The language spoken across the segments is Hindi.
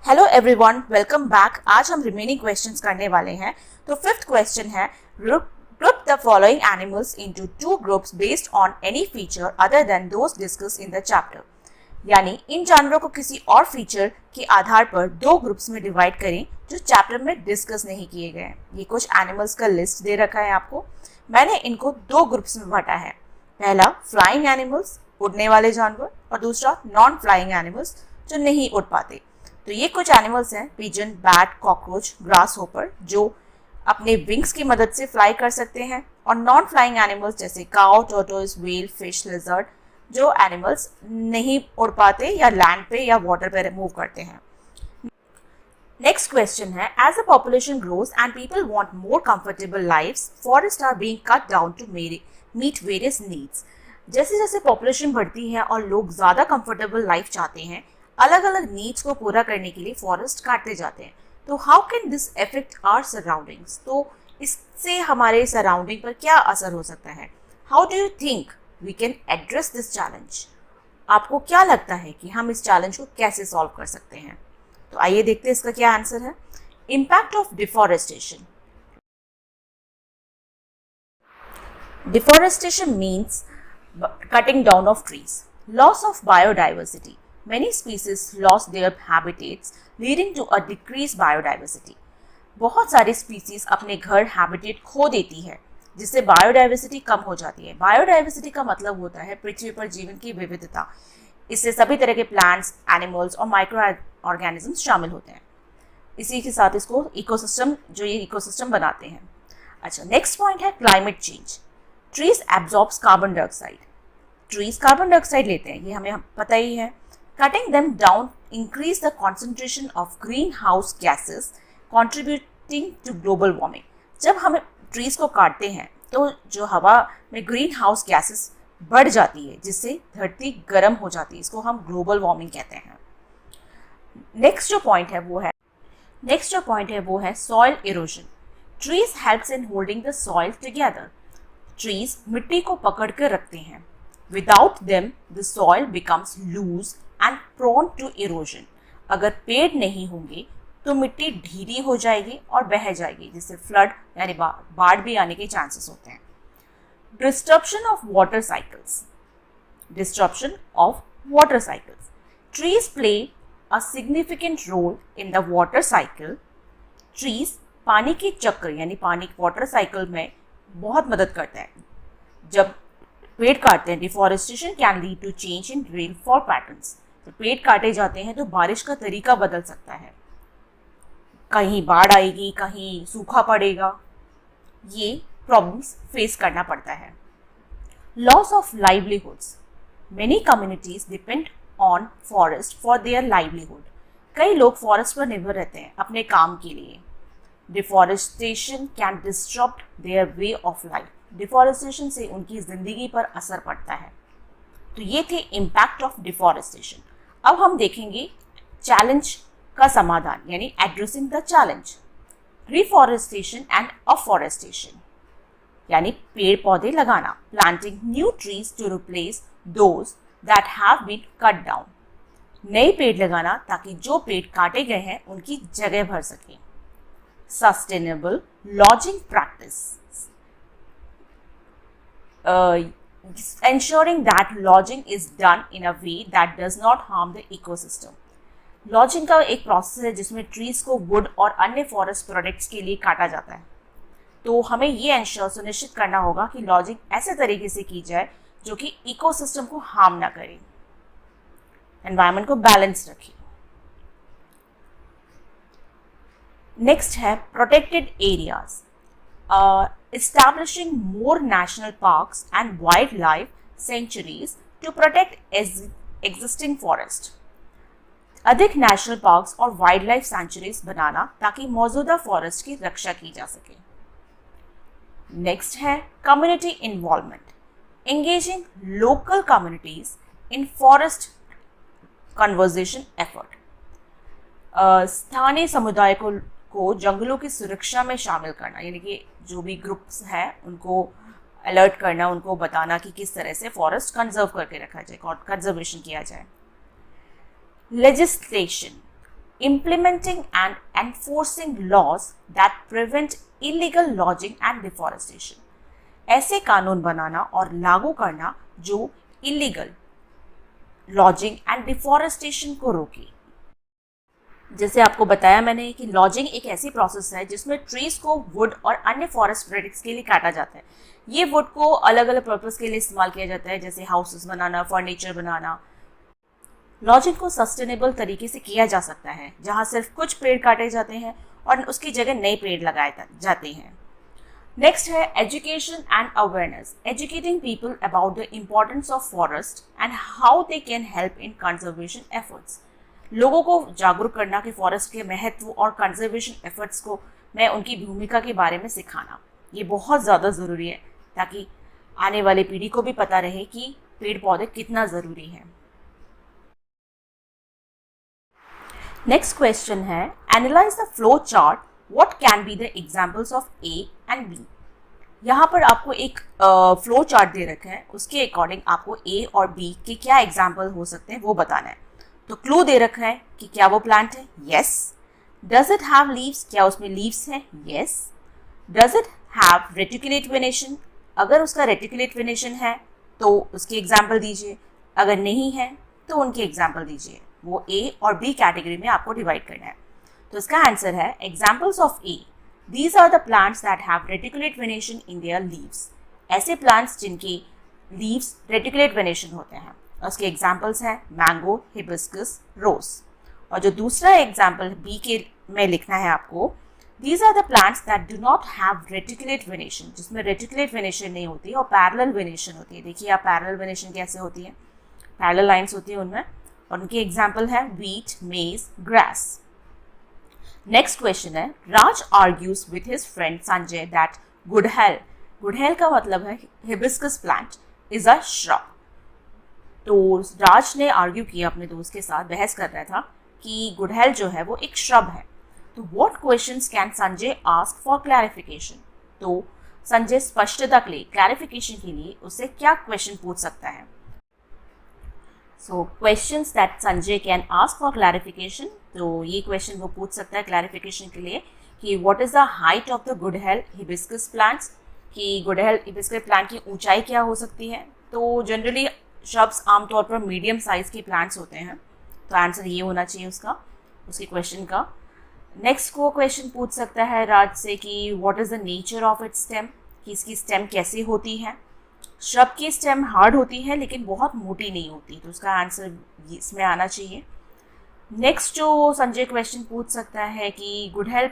Hello everyone, welcome back. आज हम रिमेनिंग क्वेश्चंस करने वाले हैं। तो फिफ्थ क्वेश्चन है, group the following animals into two groups based on any feature other than those discussed in the chapter. यानी इन जानवरों को किसी और फीचर के आधार पर दो ग्रुप्स में डिवाइड करें जो चैप्टर में डिस्कस नहीं किए गए। ये कुछ एनिमल्स का लिस्ट दे रखा है आपको। मैंने इनको दो ग्रुप्स में बांटा है। पहला फ्लाइंग एनिमल्स, उड़ने वाले जानवर, और दूसरा नॉन फ्लाइंग एनिमल्स जो नहीं उड़ पाते। तो ये कुछ एनिमल्स हैं, pigeon, bat, cockroach, grass hopper, जो अपने विंग्स की मदद से फ्लाई कर सकते हैं, और नॉन फ्लाइंग एनिमल्स जैसे काउ, टोर्टोइस, व्हेल, फिश, लिजर्ड, जो एनिमल्स नहीं उड़ पाते या लैंड पे या वाटर पे मूव करते हैं। नेक्स्ट क्वेश्चन है, as the population grows and people want more comfortable lives, forest are being cut down to meet various needs. जैसे जैसे पॉपुलेशन बढ़ती है और लोग ज़्यादा कंफर्टेबल लाइफ चाहते हैं, अलग अलग नीड्स को पूरा करने के लिए फॉरेस्ट काटते जाते हैं। तो how can this affect our surroundings? तो इससे हमारे सराउंडिंग पर क्या असर हो सकता है? How do you think we can address this challenge? आपको क्या लगता है कि हम इस चैलेंज को कैसे सॉल्व कर सकते हैं? तो आइए देखते हैं इसका क्या आंसर है। Impact of deforestation. Deforestation means cutting down of trees. Loss of biodiversity. Many species lost their habitats, leading to a decreased biodiversity. बहुत सारी स्पीसीज अपने घर हैबिटेट खो देती है, जिससे बायोडाइवर्सिटी कम हो जाती है। बायोडाइवर्सिटी का मतलब होता है पृथ्वी पर जीवन की विविधता। इससे सभी तरह के प्लांट्स, एनिमल्स और माइक्रो ऑर्गेनिजम्स शामिल होते हैं। इसी के साथ इसको इकोसिस्टम, जो ये इकोसिस्टम बनाते हैं। अच्छा, नेक्स्ट पॉइंट है climate change. Trees absorbs carbon dioxide. Trees carbon dioxide लेते हैं, ये हमें पता ही है। Cutting them down increase the concentration of green house gases contributing to global warming. जब हम ट्रीज को काटते हैं तो जो हवा में ग्रीन हाउस गैसेस बढ़ जाती है, जिससे धरती गर्म हो जाती है। इसको हम ग्लोबल वार्मिंग कहते हैं। नेक्स्ट जो पॉइंट है वो है soil erosion. Trees helps in holding the soil together. Trees मिट्टी को पकड़ कर रखते हैं। Without them, the soil becomes loose and prone to erosion. अगर पेड़ नहीं होंगे तो मिट्टी ढीली हो जाएगी और बह जाएगी, जिससे फ्लड यानी बाढ़ भी आने के चांसेस होते हैं। Disruption of water cycles. Trees play a significant role in the water cycle. Trees पानी के चक्र यानी पानी वाटर साइकिल में बहुत मदद करता है। जब पेड़ काटते हैं, deforestation can lead to change in rainfall patterns. तो पेड़ काटे जाते हैं तो बारिश का तरीका बदल सकता है। कहीं बाढ़ आएगी, कहीं सूखा पड़ेगा। ये प्रॉब्लम्स फेस करना पड़ता है। Loss of livelihoods. Many communities depend on forest for their livelihood. कई लोग फॉरेस्ट पर निर्भर रहते हैं अपने काम के लिए। Deforestation can disturb their way of life. Deforestation से उनकी जिंदगी पर असर पड़ता है। तो ये थे इम्पैक्ट ऑफ डिफॉरेस्टेशन। अब हम देखेंगे चैलेंज का समाधान, यानी addressing the challenge. Reforestation and afforestation, यानी पेड़ पौधे लगाना। Planting new trees to replace those that have been cut down. नए पेड़ लगाना ताकि जो पेड़ काटे गए हैं उनकी जगह भर सके। Sustainable lodging practice. Ensuring that lodging is done in a way that does not harm the ecosystem. Lodging का एक प्रोसेस है जिसमें ट्रीज को वुड और अन्य फॉरेस्ट प्रोडक्ट्स के लिए काटा जाता है। तो हमें ये सुनिश्चित करना होगा कि लॉजिंग ऐसे तरीके से की जाए जो कि इकोसिस्टम को हार्म ना करे, एनवायरनमेंट को बैलेंस रखे। नेक्स्ट है protected areas. Establishing more national parks and wildlife sanctuaries to protect existing forest. अधिक नेशनल पार्क्स और वाइल्ड लाइफ सेंचुरीज बनाना ताकि मौजूदा फॉरेस्ट की रक्षा की जा सके। नेक्स्ट है community involvement. Engaging local communities in forest conservation effort. स्थानीय समुदाय को जंगलों की सुरक्षा में शामिल करना, यानी कि जो भी ग्रुप्स हैं उनको अलर्ट करना, उनको बताना कि किस तरह से फॉरेस्ट कंजर्व करके रखा जाए, कंजर्वेशन किया जाए। Legislation. implementing and enforcing laws that prevent illegal lodging and deforestation. ऐसे कानून बनाना और लागू करना जो इलीगल लॉजिंग एंड डिफॉरेस्टेशन को रोके। जैसे आपको बताया मैंने कि लॉजिंग एक ऐसी प्रोसेस है जिसमें ट्रीज को वुड और अन्य फॉरेस्ट प्रोडक्ट्स के लिए काटा जाता है। ये वुड को अलग अलग पर्पस के लिए इस्तेमाल किया जाता है, जैसे हाउसेस बनाना, फर्नीचर बनाना। लॉजिंग को सस्टेनेबल तरीके से किया जा सकता है, जहाँ सिर्फ कुछ पेड़ काटे जाते हैं और उसकी जगह नए पेड़ लगाए जाते हैं। नेक्स्ट है education and awareness, educating people about the importance of forest and how they can help in conservation efforts. लोगों को जागरूक करना कि फॉरेस्ट के महत्व और कंजर्वेशन एफर्ट्स को में उनकी भूमिका के बारे में सिखाना, ये बहुत ज़्यादा ज़रूरी है ताकि आने वाले पीढ़ी को भी पता रहे कि पेड़ पौधे कितना ज़रूरी है। नेक्स्ट क्वेश्चन है analyse the flow chart, what can be the examples of A and B. यहाँ पर आपको एक फ्लो चार्ट दे रखा है, उसके अकॉर्डिंग आपको ए और बी के क्या एग्जाम्पल हो सकते हैं वो बताना है। तो क्लू दे रखा है कि क्या वो प्लांट है, yes. Does it have leaves, क्या उसमें लीव्स है, yes. Does it have reticulate venation, अगर उसका रेटिकुलेट वेनेशन है तो उसकी एग्जाम्पल दीजिए, अगर नहीं है तो उनकी एग्जाम्पल दीजिए। वो ए और बी कैटेगरी में आपको डिवाइड करना है। तो इसका आंसर है examples of A, these are the plants that have reticulate venation in their leaves. ऐसे प्लांट्स जिनके लीव्स रेटिकुलेट वेनेशन होते हैं, उसके एग्जाम्पल्स हैं मैंगो, हिबिस्कस, रोज। और जो दूसरा एग्जाम्पल बी के में लिखना है आपको, these are the plants that do not have reticulate venation, जिसमें रेटिकुलेट वेनेशन नहीं होती और पैरेलल वेनेशन होती है। देखिए आप पैरेलल वेनेशन कैसे होती है, पैरेलल लाइन्स होती है उनमें, और उनके एग्जाम्पल है व्हीट, मेज, ग्रास। नेक्स्ट क्वेश्चन है Raj argues with his friend Sanjay that gudhal, gudhal का मतलब है hibiscus plant, is a shrub. तो राज ने आर्ग्यू किया अपने दोस्त के साथ, बहस कर रहा था कि गुड़हल जो है वो एक श्रब है। तो what questions can Sanjay ask for clarification. तो संजय स्पष्टता के लिए, क्लैरिफिकेशन के लिए उससे क्या क्वेश्चन पूछ सकता है। सो questions that Sanjay can ask for clarification, तो ये क्वेश्चन वो पूछ सकता है क्लैरिफिकेशन के लिए कि what is the height of the गुड़हल हिबिस्कस प्लांट्स, कि गुड़हल हिबिस्कस प्लांट की ऊंचाई क्या हो सकती है। तो जनरली श्रब्स आमतौर पर मीडियम साइज के प्लांट्स होते हैं, तो आंसर ये होना चाहिए उसका, उसके क्वेश्चन का। नेक्स्ट को क्वेश्चन पूछ सकता है राज से कि what is the nature of its stem, कि इसकी स्टेम कैसे होती है। श्रब की स्टेम हार्ड होती है लेकिन बहुत मोटी नहीं होती, तो उसका आंसर इसमें आना चाहिए। नेक्स्ट जो संजय क्वेश्चन पूछ सकता है कि गुड़हल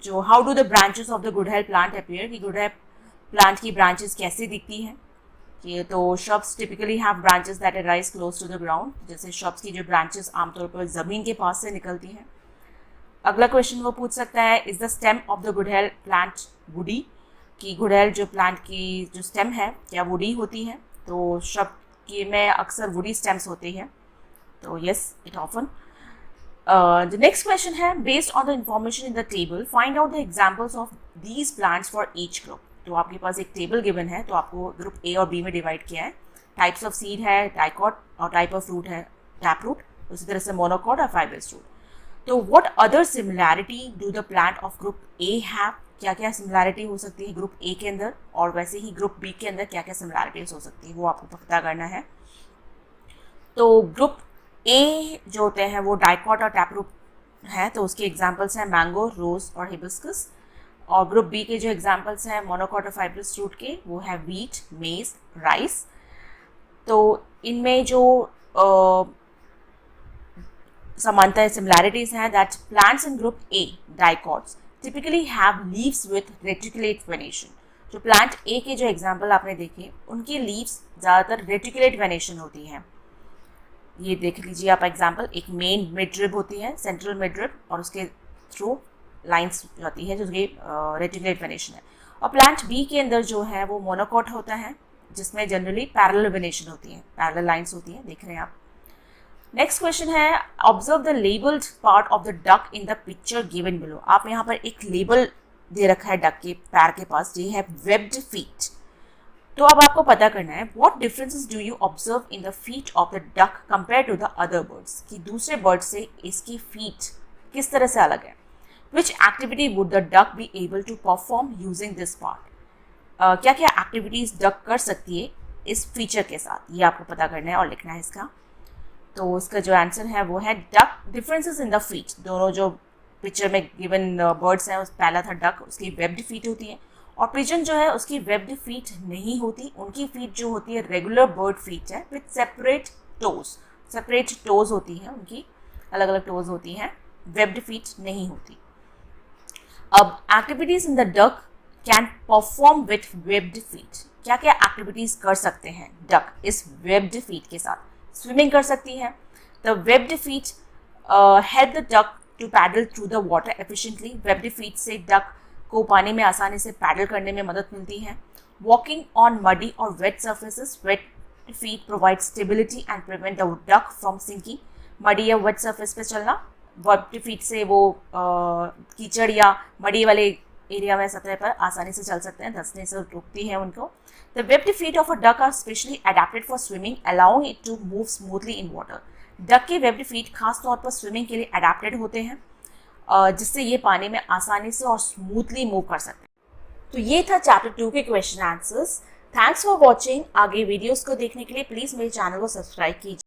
जो how do the branches of the गुड़हल प्लांट अपीयर, कि गुड़हल प्लांट की ब्रांचेस कैसे दिखती हैं। कि तो shrubs typically have branches that rise close to the ground, जैसे श्रब्स की जो ब्रांचेस आमतौर पर ज़मीन के पास से निकलती हैं। अगला क्वेश्चन वो पूछ सकता है is the stem of the गुड़हल प्लांट वुडी, कि गुड़हल जो प्लांट की जो स्टेम है क्या वुडी होती है। तो श्रब की में अक्सर वुडी स्टेम्स होती हैं, तो yes it often. The next question है based on the information in the table find out the examples of these plants for each group. तो आपके पास एक टेबल गिवन है, तो आपको ग्रुप ए और बी में डिवाइड किया है। टाइप्स ऑफ सीड है डाइकॉट, और टाइप ऑफ फ्रूट है टैप रूट, उसी तरह से मोनोकॉट और फाइब्रस रूट। तो what other similarity do the plant of group A have, क्या क्या सिमिलैरिटी हो सकती है ग्रुप ए के अंदर, और वैसे ही ग्रुप बी के अंदर क्या क्या सिमिलैरिटीज हो सकती है वो आपको पता करना है। तो ग्रुप ए जो होते हैं वो डाइकॉट और टैप रूट है, तो उसके एग्जाम्पल्स हैं मैंगो, रोज और हिबिस्कस। और ग्रुप बी के जो एग्जाम्पल्स हैं मोनोकॉट और फाइब्रस रूट के, वो है व्हीट, मेज, राइस। तो इनमें जो समानता सिमिलैरिटीज हैं that plants in group A dicots typically have leaves with reticulate venation। जो प्लांट ए के जो एग्जाम्पल आपने देखे उनकी लीव्स ज़्यादातर रेटिकुलेट वेनेशन होती हैं। ये देख लीजिए आप एग्जाम्पल, एक मेन मिडरिब होती है, सेंट्रल मिडरिब, और उसके थ्रू लाइंस जाती है जो रेटिकुलेट वेनेशन है। और प्लांट बी के अंदर जो है वो मोनोकॉट होता है, जिसमें जनरली पैरेलल वेनेशन होती है, पैरेलल लाइंस होती हैं, देख रहे हैं आप। नेक्स्ट क्वेश्चन है observe the labelled part of the duck in the picture given below. आप यहाँ पर एक लेबल दे रखा है डक के पैर के पास, ये है वेब्ड फीट। तो अब आपको पता करना है what differences do you observe in the feet of the duck compare to the other birds, कि दूसरे बर्ड से इसकी फीट किस तरह से अलग है. Which activity would the duck be able to perform using this part. क्या क्या एक्टिविटीज डक कर सकती है इस फीचर के साथ, ये आपको पता करना है और लिखना है इसका. तो इसका जो आंसर है वो है duck differences in the feet. दोनों जो पिक्चर में गिवन बर्ड्स हैं, उस पहला था डक, उसकी वेब्ड फीट होती है, और पिजन जो है उसकी वेब्ड फीट नहीं होती. उनकी फीट जो होती है रेगुलर बर्ड फीट है विथ सेपरेट टोज होती है, उनकी अलग अलग टोज होती हैं, वेब्ड फीट नहीं होती. अब activities in the duck can perform with webbed feet. क्या क्या एक्टिविटीज कर सकते हैं डक इस वेब्ड फीट के साथ. स्विमिंग कर सकती है. The webbed feet help the duck to paddle through the water efficiently. Webbed feet से डक को पानी में आसानी से पैडल करने में मदद मिलती है. वॉकिंग ऑन मडी और wet surfaces. Wet feet provide stability and prevent the duck from sinking. Muddy या वेट सर्फेस पे चलना, वेब्ड फीट से वो कीचड़ या मडी वाले एरिया में सतह पर आसानी से चल सकते हैं, धंसने से रोकती है उनको. The webbed feet of a duck are specially adapted for swimming, allowing it to move smoothly in water. Duck के वेब्ड फीट खास तौर पर स्विमिंग के लिए अडेप्टेड होते हैं, जिससे ये पानी में आसानी से और स्मूथली मूव कर सकते हैं. तो ये था चैप्टर 2 के question answers. Thanks for watching. आगे वीडियोस को देखने के लिए प्लीज़ मेरे चैनल को सब्सक्राइब कीजिए.